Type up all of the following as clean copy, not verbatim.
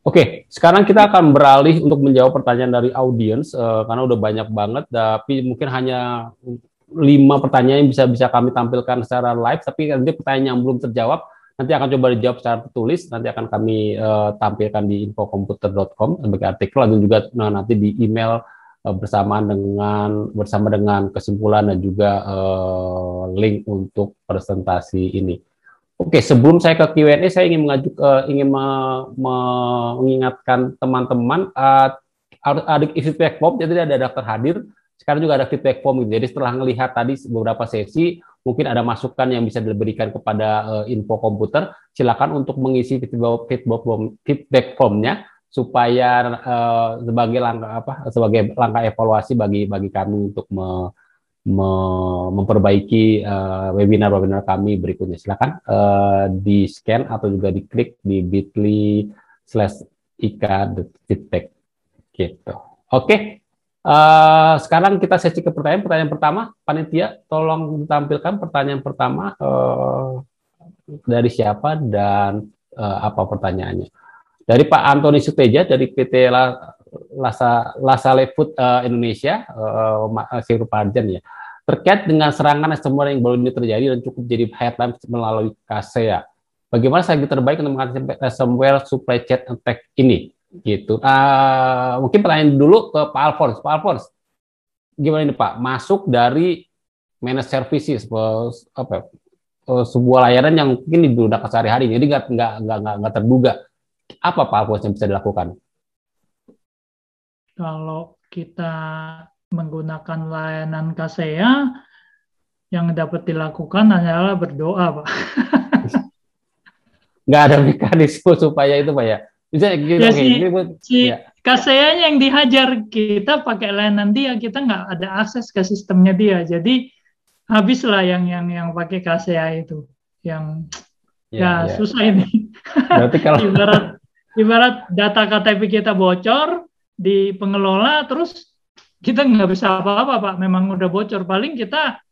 Oke, sekarang kita akan beralih untuk menjawab pertanyaan dari audiens karena udah banyak banget, tapi mungkin hanya 5 pertanyaan yang bisa kami tampilkan secara live, tapi nanti pertanyaan yang belum terjawab nanti akan coba dijawab secara tertulis, nanti akan kami tampilkan di infokomputer.com sebagai artikel, dan juga nanti di email bersama dengan kesimpulan dan juga link untuk presentasi ini. Oke, sebelum saya ke Q&A, saya ingin mengingatkan teman-teman ada feedback form, jadi ada daftar hadir. Sekarang juga ada feedback form. Jadi setelah melihat tadi beberapa sesi, mungkin ada masukan yang bisa diberikan kepada info komputer. Silakan untuk mengisi feedback formnya supaya sebagai langkah evaluasi bagi kami untuk memperbaiki webinar-webinar kami berikutnya. Silakan di scan atau juga diklik di bit.ly/ika.feedback gitu. Oke. Sekarang kita sesi ke pertanyaan pertama. Panitia, tolong ditampilkan pertanyaan pertama dari siapa dan apa pertanyaannya. Dari Pak Antoni Suteja dari PT Lasale Food Indonesia, Sirup Arjan ya. Terkait dengan serangan ransomware yang baru ini terjadi dan cukup jadi headline melalui KSEA. Bagaimana strategi terbaik untuk mengatasi ransomware supply chain attack ini? Gitu. Mungkin pertanyaan dulu ke Pak Alphonse. Pak Alphonse, gimana ini Pak? Masuk dari managed services, sebuah layanan yang mungkin digunakan sehari-hari, jadi nggak terduga. Apa Pak Alphonse yang bisa dilakukan? Kalau kita menggunakan layanan KSEA, yang dapat dilakukan adalah berdoa, Pak. Nggak ada mekanisme supaya itu, Pak ya? Bisa gitu, ya, ya. KSEA-nya yang dihajar, kita pakai layanan dia, kita nggak ada akses ke sistemnya dia. Jadi habislah yang pakai KSEA itu. Yang susah ini. Berarti kalau ibarat data KTP kita bocor di pengelola, terus kita nggak bisa apa-apa, Pak. Memang udah bocor. Paling kita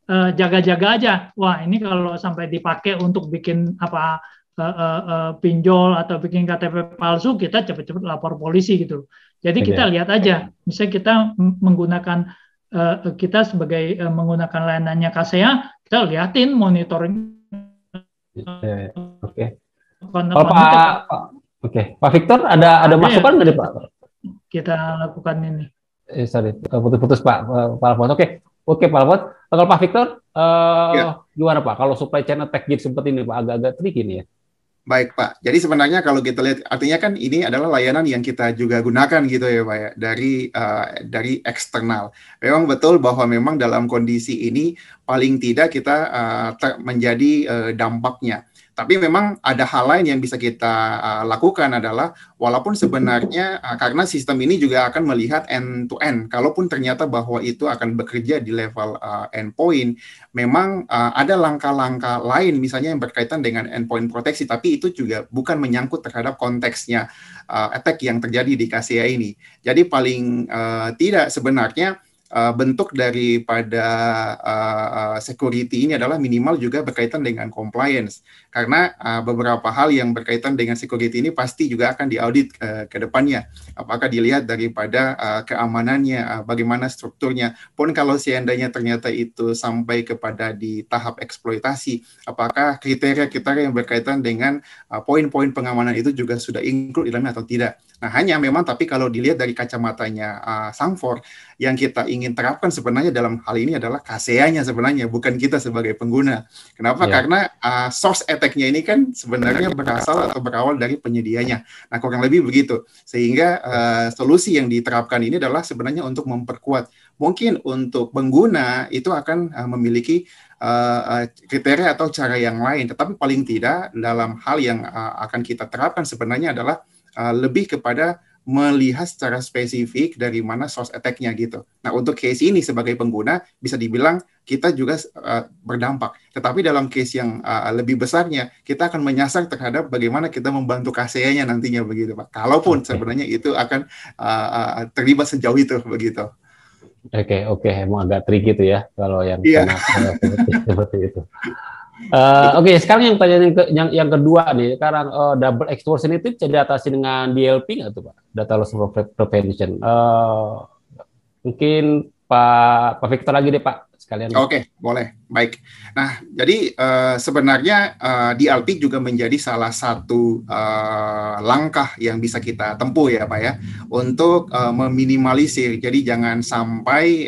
jaga-jaga aja. Wah, ini kalau sampai dipakai untuk bikin pinjol atau bikin KTP palsu, kita cepat-cepat lapor polisi gitu. Jadi kita lihat aja. Misalnya kita menggunakan kita sebagai menggunakan layanannya KSEA, kita liatin monitoring. Oke. Pak Victor, ada masukan nggak Pak? Kita lakukan ini. Sorry, putus-putus Pak Alphonse. Oke Pak Alphonse. Kalau Pak Victor, gimana Pak? Kalau supply chain attack gitu seperti ini Pak, agak-agak tricky nih ya. Baik Pak, jadi sebenarnya kalau kita lihat, artinya kan ini adalah layanan yang kita juga gunakan gitu ya Pak ya, dari eksternal. Memang betul bahwa memang dalam kondisi ini paling tidak kita menjadi dampaknya. Tapi memang ada hal lain yang bisa kita lakukan adalah, walaupun sebenarnya karena sistem ini juga akan melihat end to end, kalaupun ternyata bahwa itu akan bekerja di level endpoint, memang ada langkah-langkah lain misalnya yang berkaitan dengan endpoint proteksi, tapi itu juga bukan menyangkut terhadap konteksnya attack yang terjadi di KSEA ini. Jadi paling tidak sebenarnya bentuk daripada security ini adalah minimal juga berkaitan dengan compliance, karena beberapa hal yang berkaitan dengan security ini pasti juga akan diaudit ke depannya, apakah dilihat daripada keamanannya, bagaimana strukturnya, pun kalau seandainya ternyata itu sampai kepada di tahap eksploitasi, apakah kriteria-kriteria yang berkaitan dengan poin-poin pengamanan itu juga sudah include di dalamnya atau tidak. Nah, hanya memang tapi kalau dilihat dari kacamatanya Sangfor, yang kita ingin terapkan sebenarnya dalam hal ini adalah KSEA-nya sebenarnya, bukan kita sebagai pengguna. Kenapa? Karena source attack-nya ini kan sebenarnya berasal atau berawal dari penyedianya. Nah, kurang lebih begitu. Sehingga solusi yang diterapkan ini adalah sebenarnya untuk memperkuat. Mungkin untuk pengguna itu akan memiliki kriteria atau cara yang lain. Tetapi paling tidak dalam hal yang akan kita terapkan sebenarnya adalah lebih kepada melihat secara spesifik dari mana source attack-nya gitu. Nah, untuk case ini sebagai pengguna bisa dibilang kita juga berdampak. Tetapi dalam case yang lebih besarnya, kita akan menyasar terhadap bagaimana kita membantu KSEA-nya nantinya begitu, Pak. Kalaupun sebenarnya itu akan terlibat sejauh itu begitu. Oke, emang agak tricky gitu ya kalau yang seperti itu. Oke, sekarang yang pertanyaan yang kedua nih, sekarang double exposure itu bisa diatasi dengan DLP nggak tuh Pak? Data loss prevention. Mungkin Pak Victor lagi deh Pak, sekalian. Oke, boleh. Baik. Nah, jadi sebenarnya DLP juga menjadi salah satu langkah yang bisa kita tempuh ya Pak ya, untuk meminimalisir. Jadi jangan sampai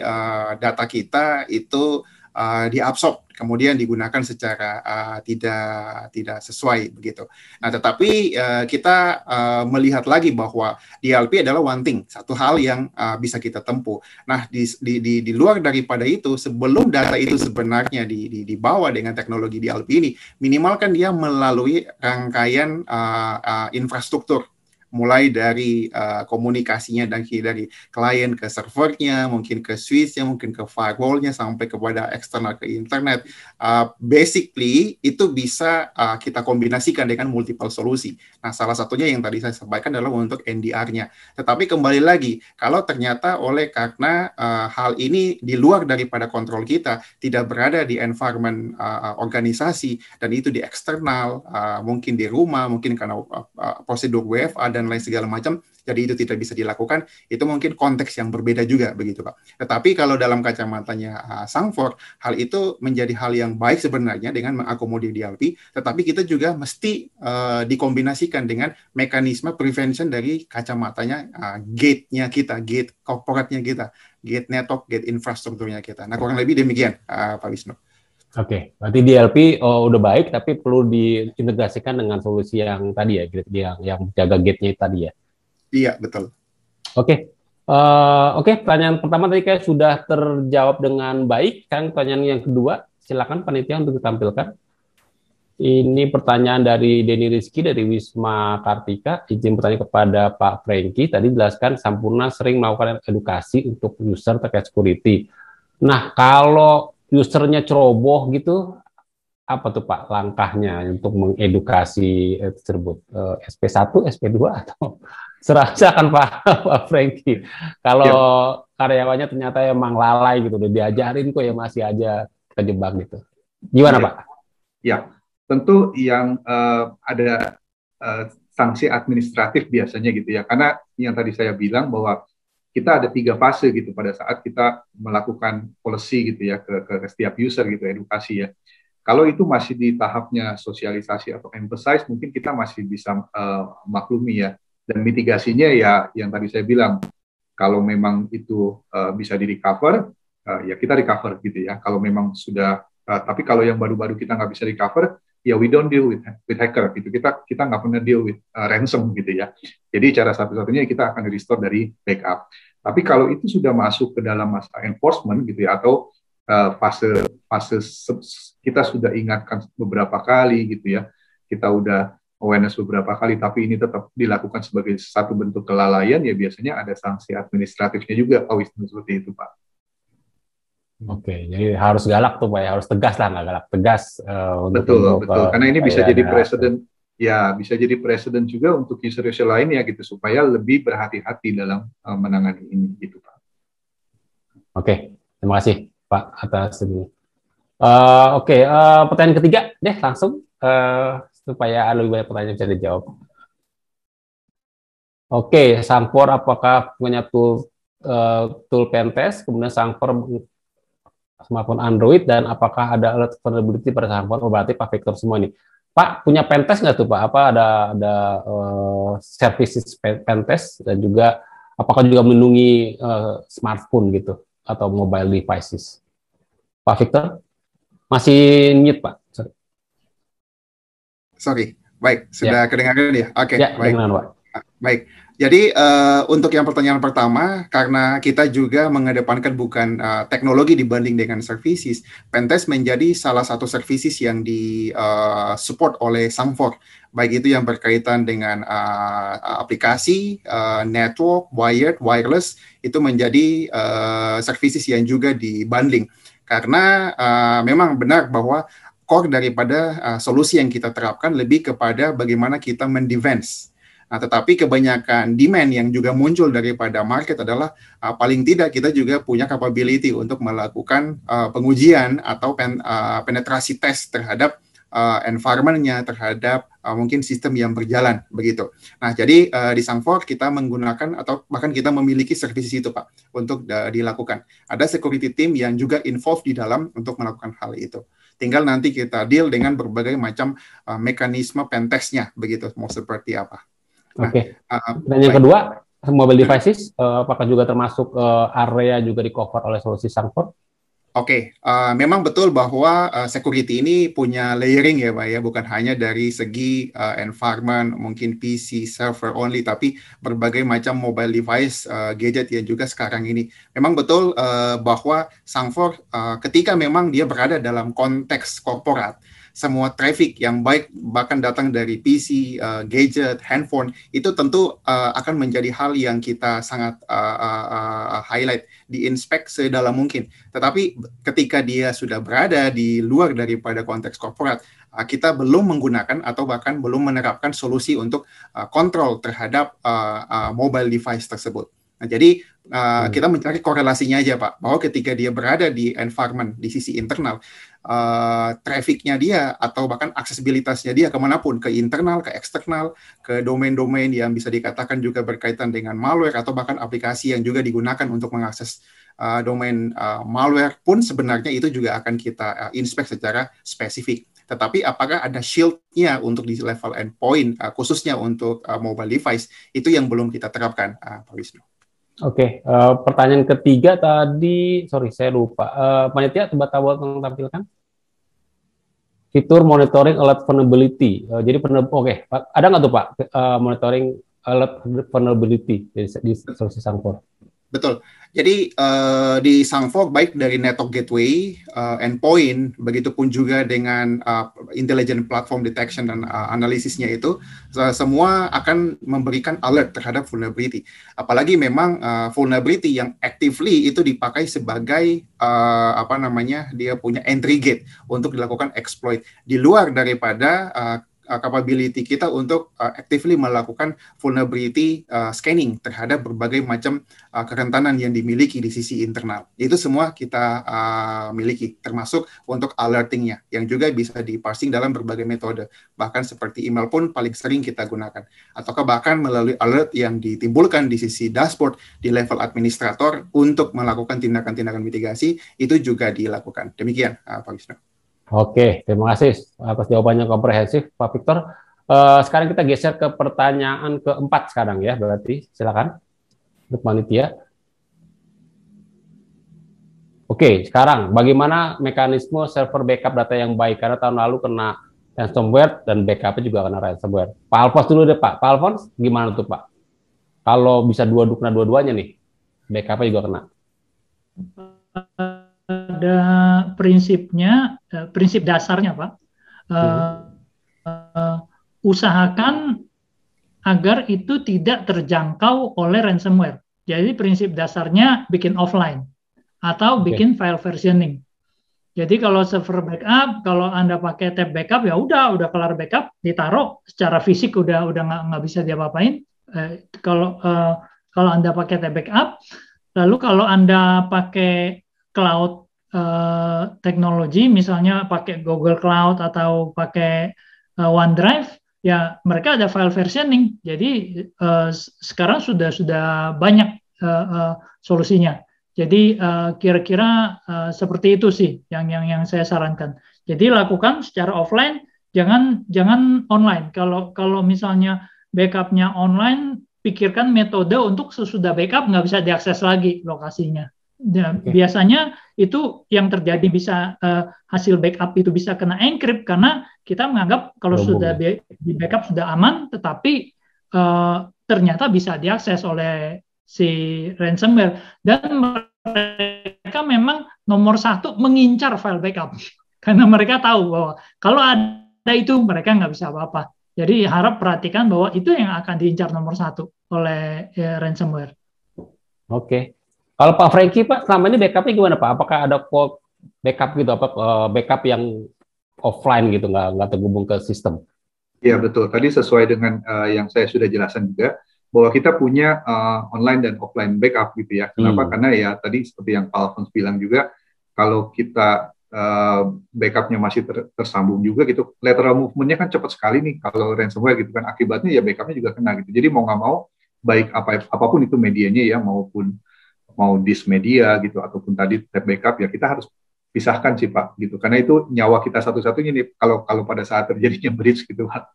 data kita itu diabsorb kemudian digunakan secara tidak sesuai begitu. Nah, tetapi kita melihat lagi bahwa DLP adalah one thing, satu hal yang bisa kita tempuh. Nah, di luar daripada itu, sebelum data itu sebenarnya dibawa dengan teknologi DLP ini, minimalkan dia melalui rangkaian infrastruktur, mulai dari komunikasinya dari klien ke servernya, mungkin ke switchnya, mungkin ke firewallnya, sampai kepada eksternal ke internet. Basically itu bisa kita kombinasikan dengan multiple solusi. Nah, salah satunya yang tadi saya sampaikan adalah untuk NDR-nya. Tetapi kembali lagi, kalau ternyata karena hal ini di luar daripada kontrol kita, tidak berada di environment organisasi, dan itu di eksternal, mungkin di rumah, mungkin karena prosedur WFA dan lain segala macam, jadi itu tidak bisa dilakukan, itu mungkin konteks yang berbeda juga begitu Pak. Tetapi kalau dalam kacamatanya Sangfor, hal itu menjadi hal yang baik sebenarnya dengan mengakomodir DLP, tetapi kita juga mesti dikombinasikan dengan mekanisme prevention dari kacamatanya gate-nya kita, gate corporate-nya kita, gate network, gate infrastrukturnya kita. Nah, kurang lebih demikian Pak Wisnu. Oke, berarti DLP udah baik, tapi perlu diintegrasikan dengan solusi yang tadi ya, yang jaga gate-nya tadi ya. Iya, betul. Oke, pertanyaan pertama tadi kayak sudah terjawab dengan baik. Kan pertanyaan yang kedua, silakan panitia untuk ditampilkan. Ini pertanyaan dari Denny Rizky dari Wisma Kartika. Izin bertanya kepada Pak Franky. Tadi jelaskan Sampurna sering melakukan edukasi untuk user terkait security. Nah, kalau usernya ceroboh gitu, apa tuh Pak langkahnya untuk mengedukasi tersebut? SP1, SP2 atau serahkan Pak Franky. Kalau karyawannya ternyata emang lalai gitu, udah diajarin kok ya masih aja terjebak gitu. Gimana Pak? Ya, tentu yang ada sanksi administratif biasanya gitu ya, karena yang tadi saya bilang bahwa kita ada 3 fase gitu pada saat kita melakukan policy gitu ya ke setiap user gitu, edukasi ya. Kalau itu masih di tahapnya sosialisasi atau emphasize, mungkin kita masih bisa maklumi ya. Dan mitigasinya ya yang tadi saya bilang, kalau memang itu bisa di-recover, ya kita recover gitu ya. Kalau memang sudah, tapi kalau yang baru-baru kita nggak bisa recover, ya we don't deal with hacker gitu. Kita nggak pernah deal with ransom gitu ya. Jadi cara satu-satunya kita akan restore dari backup. Tapi kalau itu sudah masuk ke dalam masa enforcement gitu ya, atau fase kita sudah ingatkan beberapa kali gitu ya, kita udah awareness beberapa kali, tapi ini tetap dilakukan sebagai satu bentuk kelalaian, ya biasanya ada sanksi administratifnya juga, Pak Wisnu, seperti itu Pak. Oke, jadi harus galak tuh Pak ya, harus tegas lah, nggak galak, tegas. Betul, karena ini bisa jadi presiden. Ya, bisa jadi presiden juga untuk user-user lain ya gitu, supaya lebih berhati-hati dalam menangani ini gitu Pak. Oke, terima kasih Pak atas ini. Pertanyaan ketiga deh langsung supaya lebih banyak pertanyaan bisa dijawab. Oke, Sangfor apakah punya tool pentest, kemudian Sangfor smartphone Android, dan apakah ada alert vulnerability pada Sangfor? Berarti Pak Victor semua ini. Pak punya pentest nggak tuh Pak? Apa ada services pentest, dan juga apakah juga melindungi smartphone gitu atau mobile devices? Pak Victor masih mute Pak. Sorry. Baik, sudah kedengaran ya? Oke, ya, baik. Pak. Baik. Jadi untuk yang pertanyaan pertama, karena kita juga mengedepankan bukan teknologi dibanding dengan services, pentest menjadi salah satu services yang di support oleh Sangfor, baik itu yang berkaitan dengan aplikasi, network, wired, wireless, itu menjadi services yang juga dibundling. Karena memang benar bahwa core daripada solusi yang kita terapkan lebih kepada bagaimana kita mendefense Nah, tetapi kebanyakan demand yang juga muncul daripada market adalah paling tidak kita juga punya capability untuk melakukan pengujian atau penetrasi tes terhadap environment-nya, terhadap mungkin sistem yang berjalan begitu. Nah, jadi di Sangfor kita menggunakan atau bahkan kita memiliki services itu, Pak, untuk dilakukan. Ada security team yang juga involved di dalam untuk melakukan hal itu. Tinggal nanti kita deal dengan berbagai macam mekanisme pentestnya begitu, mau seperti apa. Nah, Oke. Dan yang kedua, mobile devices, apakah juga termasuk area juga di cover oleh solusi Sangfor? Oke, memang betul bahwa security ini punya layering ya Pak ya, bukan hanya dari segi environment, mungkin PC, server only, tapi berbagai macam mobile device, gadget yang juga sekarang ini. Memang betul bahwa Sangfor ketika memang dia berada dalam konteks korporat, semua traffic yang baik bahkan datang dari PC, gadget, handphone, itu tentu akan menjadi hal yang kita sangat highlight, diinspek sedalam mungkin. Tetapi ketika dia sudah berada di luar daripada konteks korporat, kita belum menggunakan atau bahkan belum menerapkan solusi untuk kontrol terhadap mobile device tersebut. Nah, jadi kita mencari korelasinya aja Pak, bahwa ketika dia berada di environment, di sisi internal, trafficnya dia atau bahkan aksesibilitasnya dia kemanapun, ke internal, ke eksternal, ke domain-domain yang bisa dikatakan juga berkaitan dengan malware atau bahkan aplikasi yang juga digunakan untuk mengakses domain malware pun sebenarnya itu juga akan kita inspek secara spesifik. Tetapi apakah ada shield-nya untuk di level endpoint, khususnya untuk mobile device, itu yang belum kita terapkan, Pak Wisnu. Oke, pertanyaan ketiga tadi, sorry saya lupa. Panitia coba tampilkan fitur monitoring alert vulnerability. Jadi oke, ada nggak tuh Pak monitoring alert vulnerability di solusi Sangfor? Betul. Jadi di Sangfor baik dari network gateway, endpoint, begitupun juga dengan intelligent platform detection dan analisisnya itu, semua akan memberikan alert terhadap vulnerability. Apalagi memang vulnerability yang actively itu dipakai sebagai dia punya entry gate untuk dilakukan exploit di luar daripada capability kita untuk actively melakukan vulnerability scanning terhadap berbagai macam kerentanan yang dimiliki di sisi internal. Itu semua kita miliki, termasuk untuk alertingnya, yang juga bisa diparsing dalam berbagai metode. Bahkan seperti email pun paling sering kita gunakan. Ataukah bahkan melalui alert yang ditimbulkan di sisi dashboard di level administrator untuk melakukan tindakan-tindakan mitigasi, itu juga dilakukan. Demikian, Pak Wisnu. Oke, terima kasih atas jawabannya komprehensif, Pak Victor. Sekarang kita geser ke pertanyaan keempat sekarang ya, berarti silakan untuk panitia. Oke, sekarang bagaimana mekanisme server backup data yang baik? Karena tahun lalu kena ransomware dan backup-nya juga kena ransomware. Pak Alfons dulu deh Pak. Pak Alfons gimana tuh Pak? Kalau bisa kena dua-duanya nih, backup-nya juga kena. Ada prinsipnya, prinsip dasarnya Pak, usahakan agar itu tidak terjangkau oleh ransomware. Jadi prinsip dasarnya bikin offline atau bikin file versioning. Jadi kalau server backup, kalau Anda pakai tab backup ya udah kelar backup, ditaruh secara fisik udah nggak bisa diapa-apain. Kalau Anda pakai tab backup, lalu kalau Anda pakai cloud teknologi, misalnya pakai Google Cloud atau pakai OneDrive, ya mereka ada file versioning. Jadi sekarang sudah banyak solusinya. Jadi kira-kira seperti itu sih yang saya sarankan. Jadi lakukan secara offline, jangan online. Kalau misalnya backupnya online, pikirkan metode untuk sesudah backup nggak bisa diakses lagi lokasinya. Biasanya itu yang terjadi bisa hasil backup itu bisa kena encrypt karena kita menganggap kalau sudah di backup sudah aman, tetapi ternyata bisa diakses oleh si ransomware, dan mereka memang nomor satu mengincar file backup karena mereka tahu bahwa kalau ada itu mereka nggak bisa apa-apa. Jadi harap perhatikan bahwa itu yang akan diincar nomor satu oleh ransomware. Oke. Kalau Pak Franky, Pak, selama ini backup-nya gimana Pak? Apakah ada backup gitu, backup yang offline gitu, nggak terhubung ke sistem? Ya betul. Tadi sesuai dengan yang saya sudah jelaskan juga bahwa kita punya online dan offline backup gitu ya. Kenapa? Karena ya tadi seperti yang Pak Alphonse bilang juga, kalau kita backupnya masih tersambung juga gitu, lateral movement-nya kan cepat sekali nih kalau ransomware gitu kan. Akibatnya ya backupnya juga kena gitu. Jadi mau nggak mau, baik apapun itu medianya ya, maupun mau disk media gitu ataupun tadi tab backup, ya kita harus pisahkan sih Pak gitu. Karena itu nyawa kita satu-satunya nih kalau pada saat terjadinya breach gitu Pak.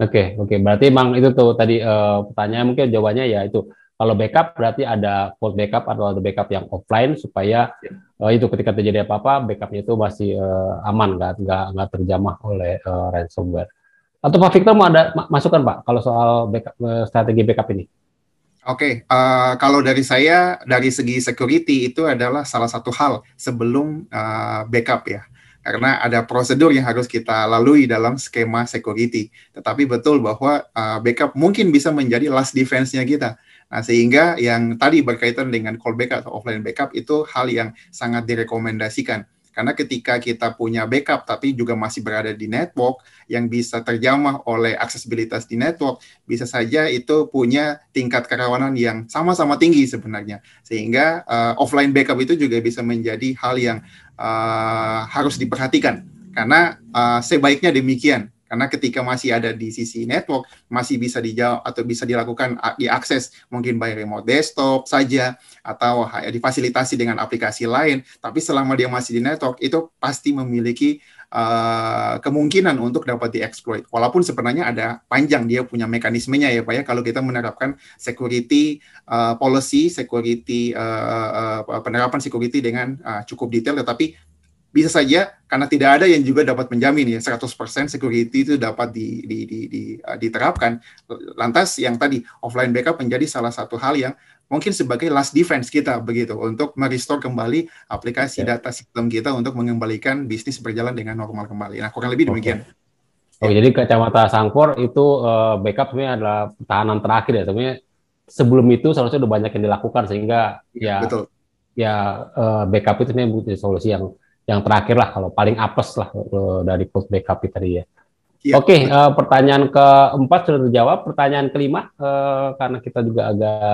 Oke. Berarti emang itu tuh tadi pertanyaan, mungkin jawabannya ya itu. Kalau backup berarti ada full backup atau ada backup yang offline supaya itu ketika terjadi apa-apa backupnya itu masih aman, nggak terjamah oleh ransomware. Atau Pak Victor mau ada masukan Pak kalau soal backup, strategi backup ini? Oke, kalau dari saya, dari segi security itu adalah salah satu hal sebelum backup ya. Karena ada prosedur yang harus kita lalui dalam skema security. Tetapi betul bahwa backup mungkin bisa menjadi last defense-nya kita. Nah, sehingga yang tadi berkaitan dengan callback atau offline backup itu hal yang sangat direkomendasikan. Karena ketika kita punya backup tapi juga masih berada di network yang bisa terjamah oleh aksesibilitas di network, bisa saja itu punya tingkat kerawanan yang sama-sama tinggi sebenarnya. Sehingga offline backup itu juga bisa menjadi hal yang harus diperhatikan. Karena sebaiknya demikian. Karena ketika masih ada di sisi network, masih bisa dijawab atau bisa dilakukan diakses mungkin by remote desktop saja atau difasilitasi dengan aplikasi lain. Tapi selama dia masih di network, itu pasti memiliki kemungkinan untuk dapat dieksploit. Walaupun sebenarnya ada panjang dia punya mekanismenya ya Pak ya. Kalau kita menerapkan security policy, security penerapan security dengan cukup detail, tetapi bisa saja karena tidak ada yang juga dapat menjamin ya 100% security itu dapat diterapkan. Lantas yang tadi offline backup menjadi salah satu hal yang mungkin sebagai last defense kita begitu untuk merestore kembali aplikasi data sistem kita untuk mengembalikan bisnis berjalan dengan normal kembali. Nah, kurang lebih demikian. Oke, jadi kacamata Sangfor itu backup sebenarnya adalah pertahanan terakhir ya. Sebenarnya sebelum itu seharusnya udah banyak yang dilakukan sehingga betul. Backup itu sebenarnya butuh solusi yang terakhir lah, kalau paling apes lah dari post backup itu tadi ya. Oke, pertanyaan keempat sudah terjawab. Pertanyaan kelima, karena kita juga agak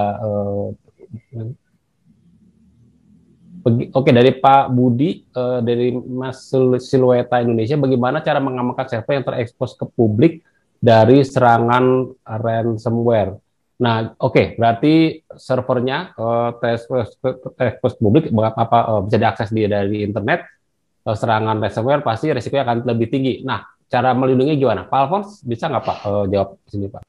dari Pak Budi, dari Mas Silueta Indonesia, bagaimana cara mengamankan server yang terekspos ke publik dari serangan ransomware? Nah, berarti servernya terekspos publik, bisa diakses dari internet. Serangan ransomware pasti resikonya akan lebih tinggi. Nah, cara melindungi gimana? Pak Alphonse, bisa nggak Pak jawab di sini Pak?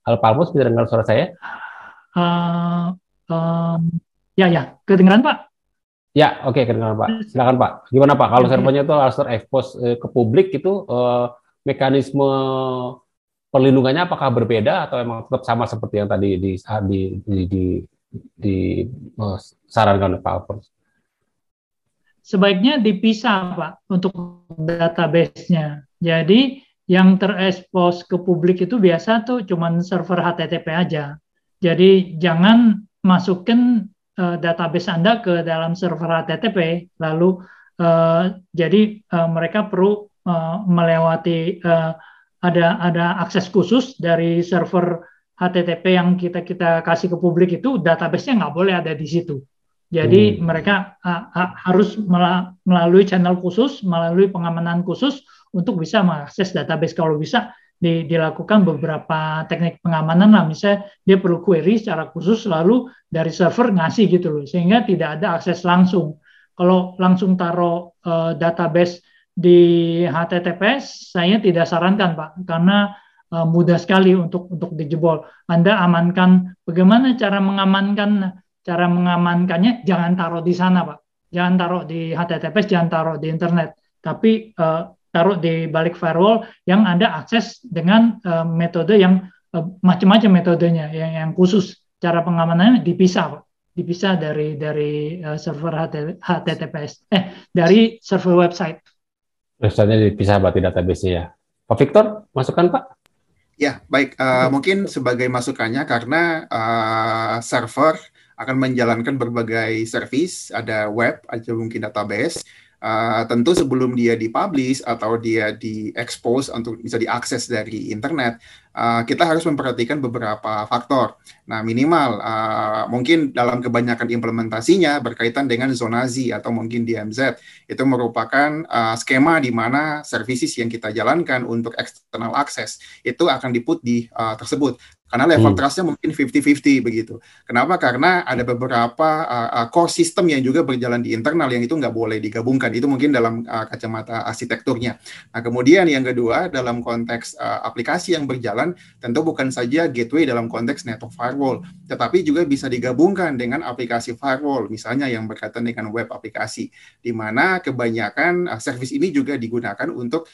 Halo Pak Alphonse, bisa dengar suara saya? Ya, kedengaran Pak? Ya, oke, kedengaran Pak. Silakan Pak. Gimana Pak? Kalau servernya itu harus terekspos ke publik itu mekanisme perlindungannya apakah berbeda atau emang tetap sama seperti yang tadi disarankan oleh Pak Alphonse? Sebaiknya dipisah Pak untuk database-nya. Jadi yang terekspos ke publik itu biasa tuh cuman server HTTP aja. Jadi jangan masukin database Anda ke dalam server HTTP, lalu jadi mereka perlu melewati ada akses khusus dari server HTTP yang kita kasih ke publik itu, database-nya nggak boleh ada di situ. Jadi mereka harus melalui channel khusus, melalui pengamanan khusus untuk bisa mengakses database. Kalau bisa dilakukan beberapa teknik pengamanan lah, misalnya dia perlu query secara khusus lalu dari server ngasih gitu loh, sehingga tidak ada akses langsung. Kalau langsung taruh database di HTTPS, saya tidak sarankan Pak, karena mudah sekali untuk dijebol. Anda amankan, bagaimana cara mengamankan? Cara mengamankannya jangan taruh di sana Pak, jangan taruh di HTTPS, jangan taruh di internet, tapi taruh di balik firewall yang Anda akses dengan metode yang macam-macam metodenya, yang khusus. Cara pengamanannya dipisah Pak, dipisah dari server HTTPS, dari server website. Websitenya dipisah berarti database-nya ya. Pak Victor, masukan Pak? Ya, baik. Mungkin sebagai masukannya karena server akan menjalankan berbagai service, ada web, ada mungkin database. Tentu sebelum dia dipublish atau dia di-expose untuk bisa diakses dari internet, kita harus memperhatikan beberapa faktor. Nah, minimal mungkin dalam kebanyakan implementasinya berkaitan dengan zonasi atau mungkin DMZ. Itu merupakan skema di mana services yang kita jalankan untuk external access itu akan di-put di tersebut. Karena level trust-nya mungkin 50-50 begitu. Kenapa? Karena ada beberapa core system yang juga berjalan di internal yang itu nggak boleh digabungkan. Itu mungkin dalam kacamata arsitekturnya. Nah, kemudian yang kedua, dalam konteks aplikasi yang berjalan, tentu bukan saja gateway dalam konteks network firewall, tetapi juga bisa digabungkan dengan aplikasi firewall, misalnya yang berkaitan dengan web aplikasi, di mana kebanyakan service ini juga digunakan untuk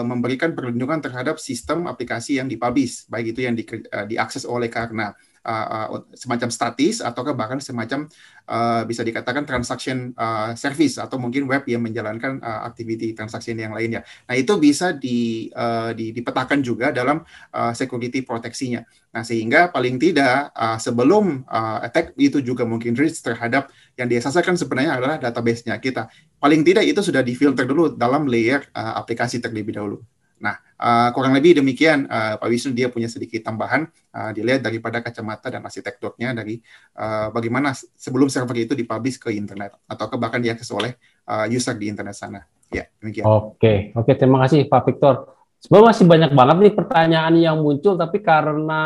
memberikan perlindungan terhadap sistem aplikasi yang dipublish, baik itu yang diakses oleh karena semacam statis atau bahkan semacam bisa dikatakan transaction service atau mungkin web yang menjalankan aktiviti transaksi yang lainnya. Nah, itu bisa dipetakan juga dalam security proteksinya. Nah, sehingga paling tidak sebelum attack itu juga mungkin reach terhadap yang dia sasaran sebenarnya adalah database-nya kita. Paling tidak itu sudah difilter dulu dalam layer aplikasi terlebih dahulu. Nah, kurang lebih demikian Pak Wisnu, dia punya sedikit tambahan dilihat daripada kacamata dan arsitekturnya dari bagaimana sebelum server itu dipublish ke internet atau bahkan diakses oleh user di internet sana. Ya, demikian. Oke, terima kasih Pak Victor. Sebenarnya masih banyak banget nih pertanyaan yang muncul, tapi karena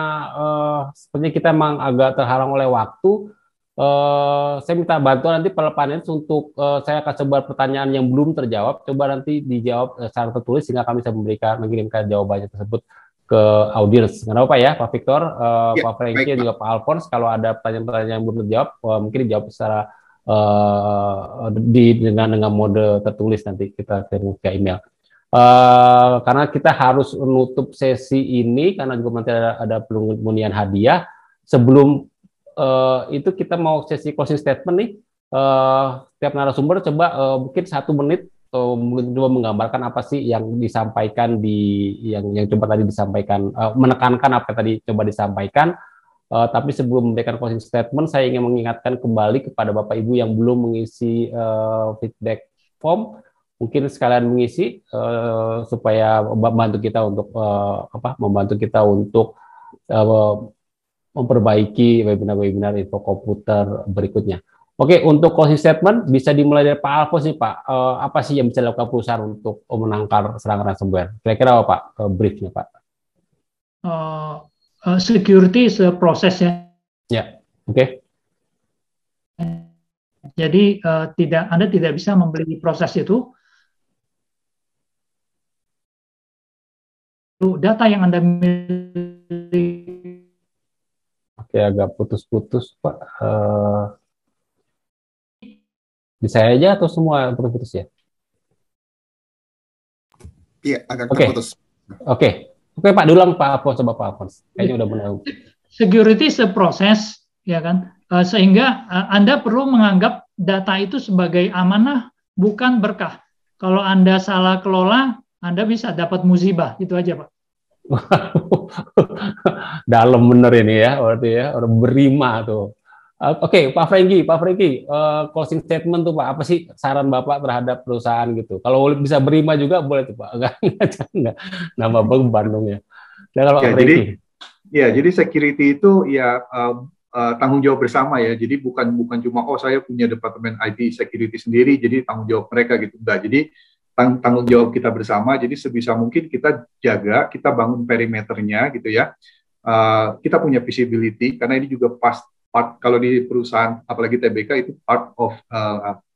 sepertinya kita memang agak terhalang oleh waktu, saya minta bantuan nanti para panelis untuk saya akan sebar pertanyaan yang belum terjawab, coba nanti dijawab secara tertulis sehingga kami bisa mengirimkan jawabannya tersebut ke audiens. Nggak apa-apa ya, Pak Victor, Pak Franky, dan juga Pak Alphonse, kalau ada pertanyaan-pertanyaan yang belum terjawab, mungkin dijawab secara dengan mode tertulis, nanti kita kirim ke email. Karena kita harus menutup sesi ini karena juga nanti ada pengundian hadiah. Sebelum itu kita mau sesi closing statement nih. Setiap narasumber coba mungkin 1 menit coba menggambarkan apa sih yang disampaikan yang coba tadi disampaikan, menekankan apa yang tadi coba disampaikan. Tapi sebelum memberikan closing statement, saya ingin mengingatkan kembali kepada Bapak Ibu yang belum mengisi feedback form, mungkin sekalian mengisi supaya membantu kita untuk memperbaiki webinar-webinar info komputer berikutnya. Oke, untuk closing statement bisa dimulai dari Pak Alphonse nih Pak. Apa sih yang bisa dilakukan perusahaan untuk menangkal serangan ransomware? Kira-kira apa Pak briefnya Pak? Security proses ya. Ya, oke. Jadi Anda tidak bisa membeli proses itu. Data yang Anda miliki. Oke, agak putus-putus Pak. Bisa aja atau semua putus-putus ya? Iya, agak terputus. Oke, Pak, diulang Pak Alphonse, coba Pak Alphonse. Kayaknya udah benar. Security proses, ya kan? Sehingga Anda perlu menganggap data itu sebagai amanah, bukan berkah. Kalau Anda salah kelola, Anda bisa dapat musibah. Itu aja, Pak. Dalam bener ini ya, berarti ya, orang berima tuh. Oke, Pak Franky, closing statement tuh Pak, apa sih saran Bapak terhadap perusahaan gitu? Kalau bisa berima juga boleh tuh Pak, enggak nambah beban dong ya. Dan kalau ya, jadi security itu ya tanggung jawab bersama ya. Jadi bukan cuma saya punya departemen IT security sendiri, jadi tanggung jawab mereka gitu. Enggak. Jadi tanggung jawab kita bersama. Jadi sebisa mungkin kita jaga, kita bangun perimeternya gitu ya. Kita punya visibility karena ini juga part kalau di perusahaan apalagi TBK itu part of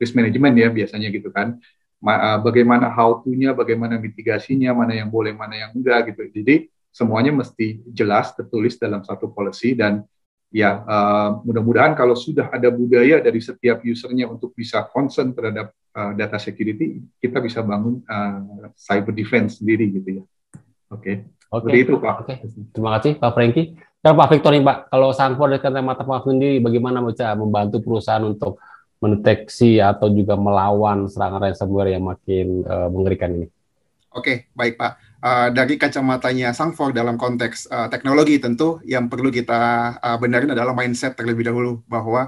risk management ya biasanya gitu kan. Bagaimana how to-nya, bagaimana mitigasinya, mana yang boleh, mana yang enggak gitu. Jadi semuanya mesti jelas tertulis dalam satu policy dan ya mudah-mudahan kalau sudah ada budaya dari setiap usernya untuk bisa concern terhadap data security, kita bisa bangun cyber defense sendiri gitu ya. Oke. Seperti itu Pak. Oke. Terima kasih Pak Franky. Kalau Pak Victor nih Pak, kalau Sangfor dari kacamata Pak sendiri, bagaimana bisa membantu perusahaan untuk mendeteksi atau juga melawan serangan ransomware yang makin mengerikan ini? Oke, baik Pak. Dari kacamatanya Sangfor dalam konteks teknologi tentu yang perlu kita benarin adalah mindset terlebih dahulu bahwa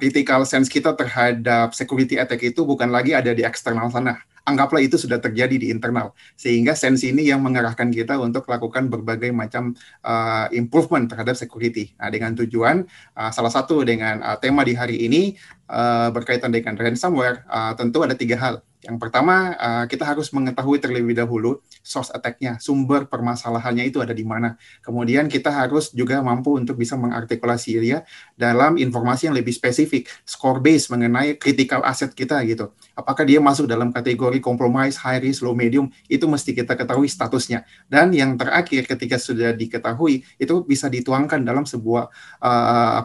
critical sense kita terhadap security attack itu bukan lagi ada di eksternal sana. Anggaplah itu sudah terjadi di internal, sehingga sense ini yang mengarahkan kita untuk lakukan berbagai macam improvement terhadap security. Nah, dengan tujuan salah satu dengan tema di hari ini berkaitan dengan ransomware, tentu ada 3 hal. Yang pertama, kita harus mengetahui terlebih dahulu source attack-nya, sumber permasalahannya itu ada di mana. Kemudian kita harus juga mampu untuk bisa mengartikulasi dia dalam informasi yang lebih spesifik, score base mengenai critical asset kita gitu. Apakah dia masuk dalam kategori compromise, high risk, low medium, itu mesti kita ketahui statusnya. Dan yang terakhir, ketika sudah diketahui, itu bisa dituangkan dalam sebuah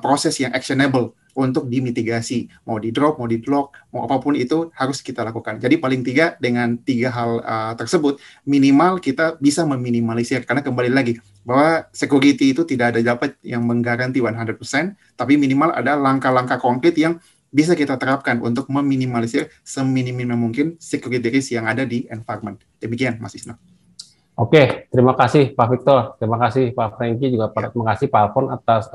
proses yang actionable untuk dimitigasi, mau di drop, mau di block, mau apapun itu harus kita lakukan. Jadi paling dengan 3 hal tersebut, minimal kita bisa meminimalisir, karena kembali lagi, bahwa security itu tidak ada dapat yang menggaranti 100%, tapi minimal ada langkah-langkah konkret yang bisa kita terapkan untuk meminimalisir seminim mungkin security risk yang ada di environment. Demikian, Mas Isno. Oke, terima kasih Pak Victor, terima kasih Pak Franky, juga terima kasih Pak Alfon atas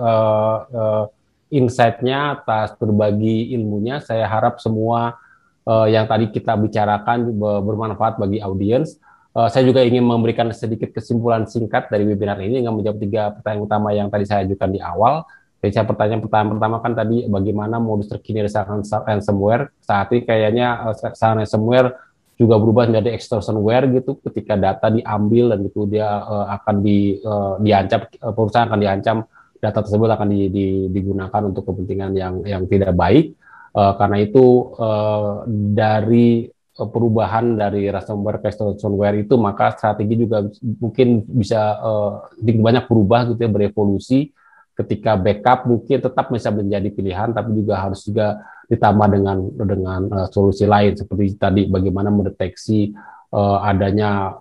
insight-nya, atas berbagi ilmunya. Saya harap semua yang tadi kita bicarakan bermanfaat bagi audiens. Saya juga ingin memberikan sedikit kesimpulan singkat dari webinar ini dengan menjawab 3 pertanyaan utama yang tadi saya ajukan di awal. Jadi pertanyaan pertama kan tadi bagaimana modus terkini serangan ransomware. Saat ini kayaknya serangan ransomware juga berubah menjadi extortionware gitu, ketika data diambil dan itu dia akan diancam, perusahaan akan diancam data tersebut akan digunakan untuk kepentingan yang tidak baik. Karena itu dari perubahan dari ransomware ke extortionware itu, maka strategi juga mungkin bisa banyak berubah gitu ya, berevolusi. Ketika backup mungkin tetap bisa menjadi pilihan, tapi juga harus juga ditambah dengan solusi lain seperti tadi bagaimana mendeteksi adanya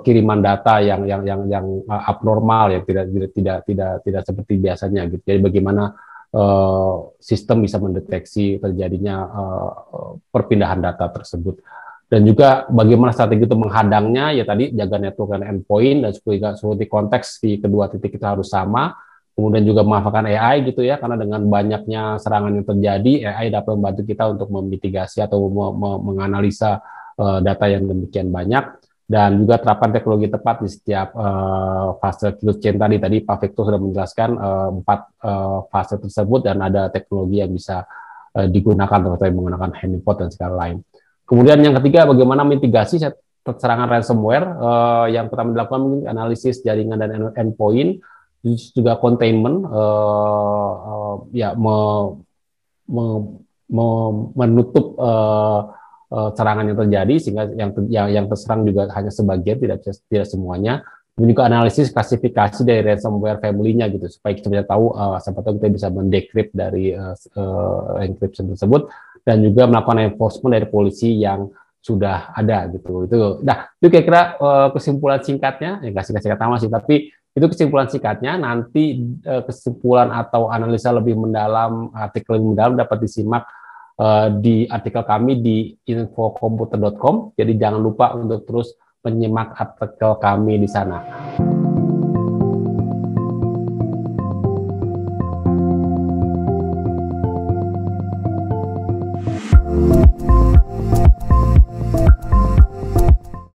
kiriman data yang abnormal, yang tidak seperti biasanya gitu. Jadi bagaimana sistem bisa mendeteksi terjadinya perpindahan data tersebut. Dan juga bagaimana strategi itu menghadangnya, ya tadi jaga network dan endpoint, dan security konteks di kedua titik itu harus sama. Kemudian juga memanfaatkan AI gitu ya, karena dengan banyaknya serangan yang terjadi, AI dapat membantu kita untuk memitigasi atau menganalisa data yang demikian banyak. Dan juga terapkan teknologi tepat di setiap fase value chain tadi. Tadi Pak Victor sudah menjelaskan 4 fase tersebut, dan ada teknologi yang bisa digunakan terutama menggunakan honeypot dan segala lain. Kemudian yang ketiga, bagaimana mitigasi serangan ransomware. Yang pertama dilakukan mungkin analisis jaringan dan endpoint, juga containment, menutup serangan yang terjadi sehingga yang terserang juga hanya sebagian, tidak semuanya. Dan juga analisis klasifikasi dari ransomware family-nya gitu, supaya kita bisa tahu siapa tahu kita bisa mendecrypt dari encryption tersebut, dan juga melakukan enforcement dari polisi yang sudah ada gitu. Itu kira-kira kesimpulan singkatnya, nggak singkat amat sih, tapi itu kesimpulan singkatnya. Nanti kesimpulan atau analisa lebih mendalam, artikel lebih mendalam dapat disimak di artikel kami di infokomputer.com. Jadi jangan lupa untuk terus menyimak artikel kami di sana.